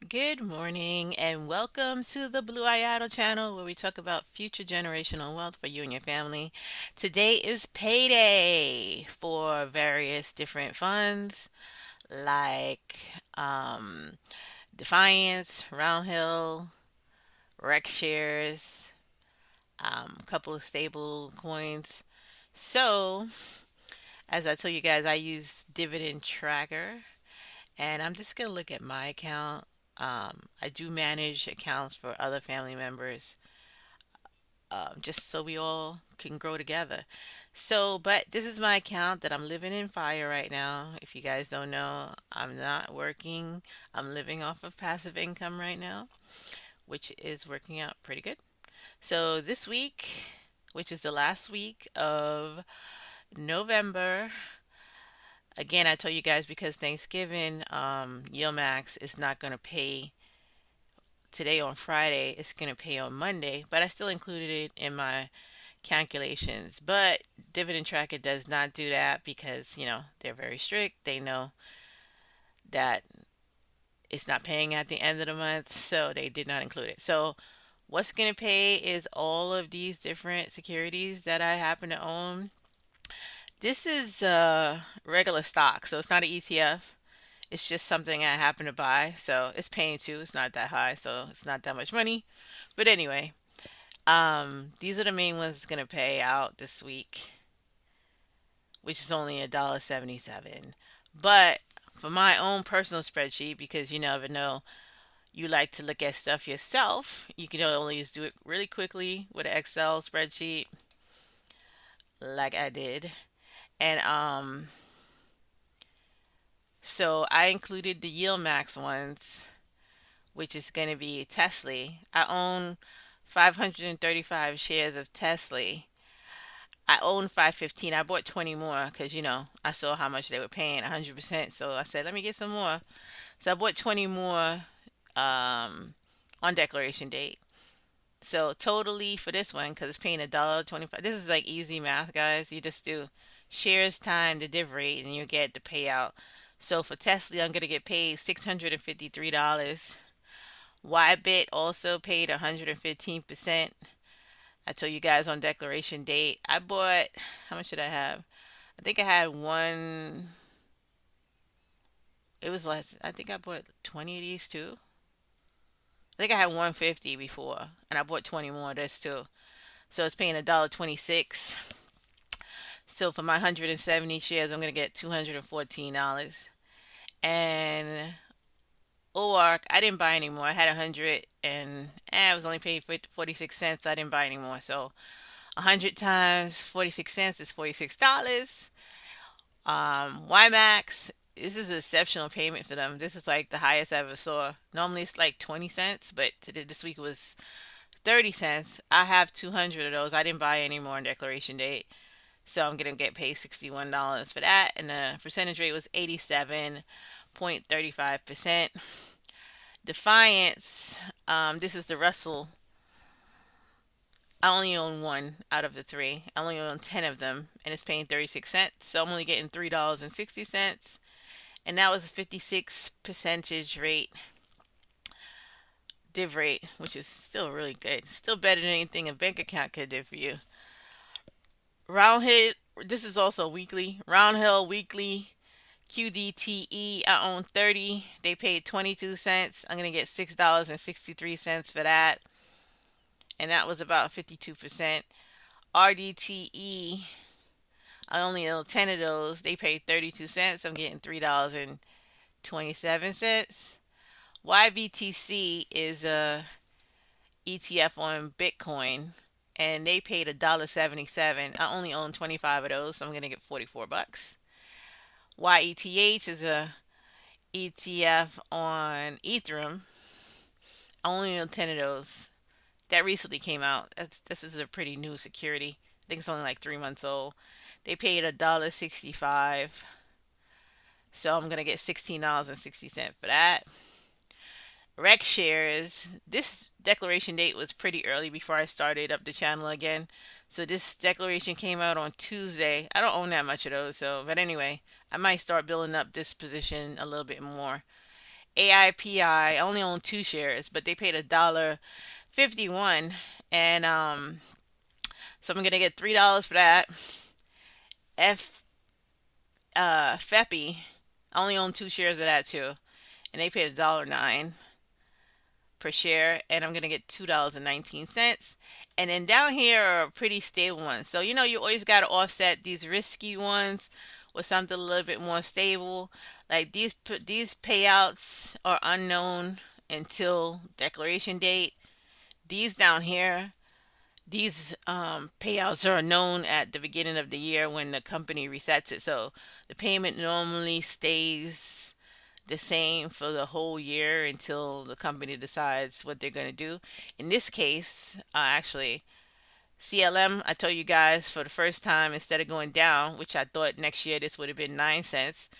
Good morning and welcome to the Bluayado channel where we talk about future generational wealth for you and your family. Today is payday for various different funds like Defiance, Roundhill, Rec Shares, a couple of stable coins. So, as I told you guys, I use Dividend Tracker and I'm just going to look at my account. I do manage accounts for other family members, just so we all can grow together. So, but this is my account that I'm living in fire right now. If you guys don't know, I'm not working. I'm living off of passive income right now, which is working out pretty good. So, this week, which is the last week of November, again, I told you guys because Thanksgiving, Yieldmax is not going to pay today on Friday. It's going to pay on Monday, but I still included it in my calculations. But Dividend Tracker does not do that because, they're very strict. They know that it's not paying at the end of the month, so they did not include it. So, what's going to pay is all of these different securities that I happen to own. This is regular stock, so it's not an ETF. It's just something I happen to buy, so it's paying too. It's not that high, so it's not that much money. But anyway, these are the main ones that's gonna pay out this week, which is only $1.77. But for my own personal spreadsheet, because you never know, you like to look at stuff yourself, you can always do it really quickly with an Excel spreadsheet, like I did. And so I included the Yieldmax ones, which is going to be Tesla. I own 535 shares of Tesla. I own 515. I bought 20 more because, I saw how much they were paying, 100%. So I said, let me get some more. So I bought 20 more on declaration date. So totally for this one, because it's paying $1.25. This is like easy math, guys. You just do shares time the div rate and you get the payout. So for Tesla, I'm going to get paid $653. Ybit also paid 115%. I told you guys on declaration date. I bought, how much did I have? I think I had one, it was less. I think I bought 20 of these too. I think I had 150 before, and I bought 20 more of this too. So it's paying $1.26. So for my 170 shares, I'm going to get $214. And ORC, I didn't buy any more. I had 100 and I was only paying 46 cents. So I didn't buy any more. So 100 times 46 cents is $46. YMAX, this is an exceptional payment for them. This is like the highest I ever saw. Normally it's like 20 cents, but this week it was 30 cents. I have 200 of those. I didn't buy any more on declaration date. So I'm going to get paid $61 for that. And the percentage rate was 87.35%. Defiance, this is the Russell. I only own one out of the three. I only own 10 of them, and it's paying 36 cents. So I'm only getting $3.60. And that was a 56 percentage rate, div rate, which is still really good. Still better than anything a bank account could do for you. Roundhill, this is also weekly. Roundhill weekly QDTE, I own 30. They paid 22 cents. I'm going to get $6.63 for that. And that was about 52%. RDTE, I only own 10 of those. They paid 32 cents. I'm getting $3.27. YBTC is a ETF on Bitcoin and they paid $1.77. I only own 25 of those, so I'm going to get 44 bucks. YETH is a ETF on Ethereum. I only own 10 of those. That recently came out. This is a pretty new security. I think it's only like 3 months old. They paid $1.65. So I'm gonna get $16.60 for that. Rec shares. This declaration date was pretty early before I started up the channel again. So this declaration came out on Tuesday. I don't own that much of those, but anyway, I might start building up this position a little bit more. AIPI. I only own two shares, but they paid $1.51, and so I'm gonna get $3 for that. F FEPI, I only own two shares of that too, and they paid $1.09 per share, and I'm gonna get $2.19. And then down here are pretty stable ones. So you always gotta offset these risky ones with something a little bit more stable. Like these payouts are unknown until declaration date. These down here, these payouts are known at the beginning of the year when the company resets it. So the payment normally stays the same for the whole year until the company decides what they're going to do. In this case, actually, CLM, I told you guys for the first time, instead of going down, which I thought next year this would have been 9 cents,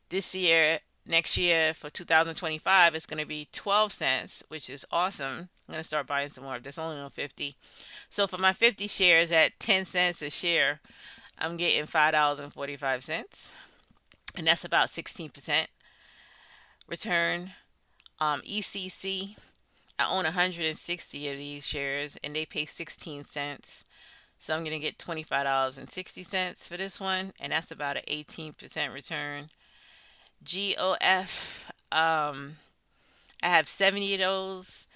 this year, next year for 2025, it's going to be 12 cents, which is awesome. I'm going to start buying some more of this, only on 50. So for my 50 shares at 10 cents a share, I'm getting $5.45, and that's about 16% return. ECC, I own 160 of these shares and they pay 16 cents. So I'm going to get $25.60 for this one, and that's about an 18% return. GOF, I have 70 of those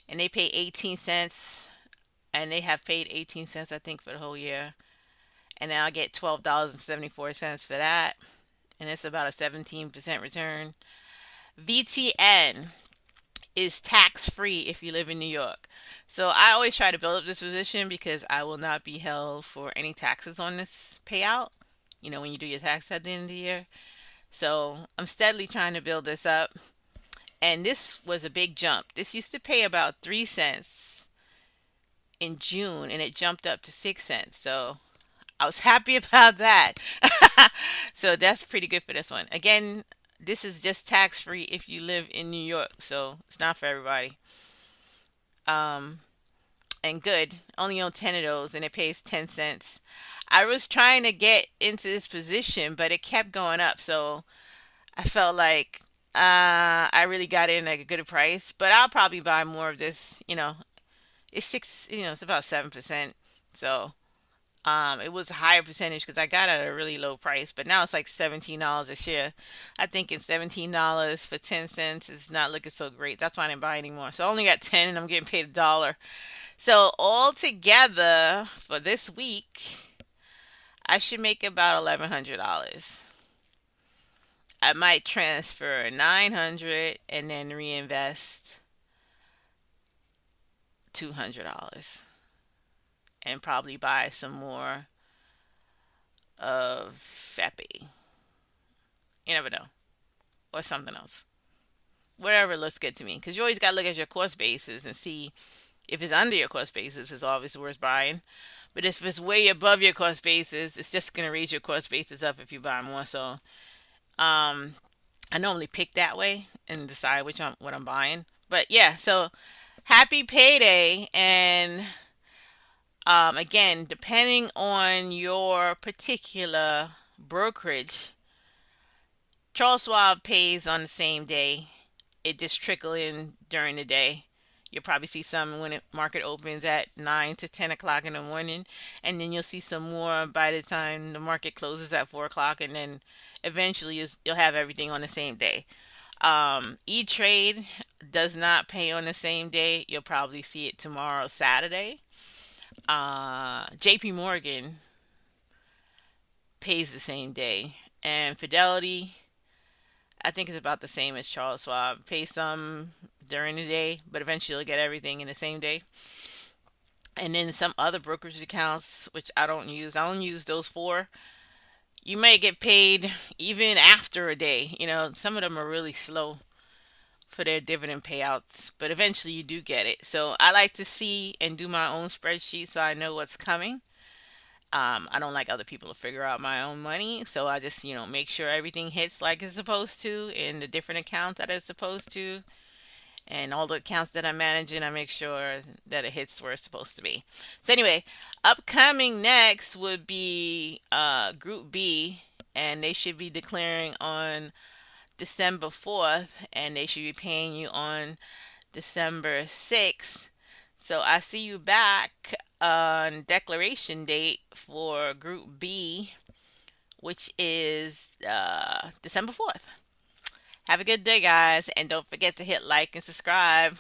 and they pay 18 cents, and they have paid 18 cents, I think, for the whole year. And now I get $12.74 for that, and it's about a 17% return. VTN is tax free if you live in New York. So I always try to build up this position because I will not be held for any taxes on this payout, when you do your tax at the end of the year. So I'm steadily trying to build this up. And this was a big jump. This used to pay about 3 cents in June, and it jumped up to 6 cents. So I was happy about that. So that's pretty good for this one. Again, this is just tax free if you live in New York, so it's not for everybody. Um, and good. Only own 10 of those, and it pays 10 cents. I was trying to get into this position, but it kept going up, so I felt like I really got in at a good price. But I'll probably buy more of this. It's six. It's about 7%. So it was a higher percentage because I got it at a really low price, but now it's like $17 a share. I think it's $17 for 10 cents is not looking so great. That's why I didn't buy anymore. So I only got 10 and I'm getting paid $1. So altogether for this week, I should make about $1,100. I might transfer 900 and then reinvest $200 and probably buy some more of FEPI. You never know. Or something else. Whatever looks good to me. Because you always got to look at your cost basis and see if it's under your cost basis, it's obviously worth buying. But if it's way above your cost basis, it's just going to raise your cost basis up if you buy more. So um, I normally pick that way and decide what I'm buying. But yeah, so happy payday. And again, depending on your particular brokerage, Charles Schwab pays on the same day. It just trickle in during the day. You'll probably see some when the market opens at 9 to 10 o'clock in the morning, and then you'll see some more by the time the market closes at 4 o'clock, and then eventually you'll have everything on the same day. E-Trade does not pay on the same day. You'll probably see it tomorrow, Saturday. JP Morgan pays the same day, and Fidelity, I think it's about the same as Charles Schwab. Pay some during the day, but eventually you'll get everything in the same day. And then some other brokerage accounts, which I don't use. I don't use those four. You may get paid even after a day. Some of them are really slow for their dividend payouts, but eventually you do get it. So I like to see and do my own spreadsheet so I know what's coming. I don't like other people to figure out my own money, so I just, make sure everything hits like it's supposed to in the different accounts that it's supposed to, and all the accounts that I'm managing, I make sure that it hits where it's supposed to be. So anyway, upcoming next would be Group B, and they should be declaring on December 4th, and they should be paying you on December 6th. So I see you back on declaration date for Group B, which is December 4th. Have a good day, guys, and don't forget to hit like and subscribe.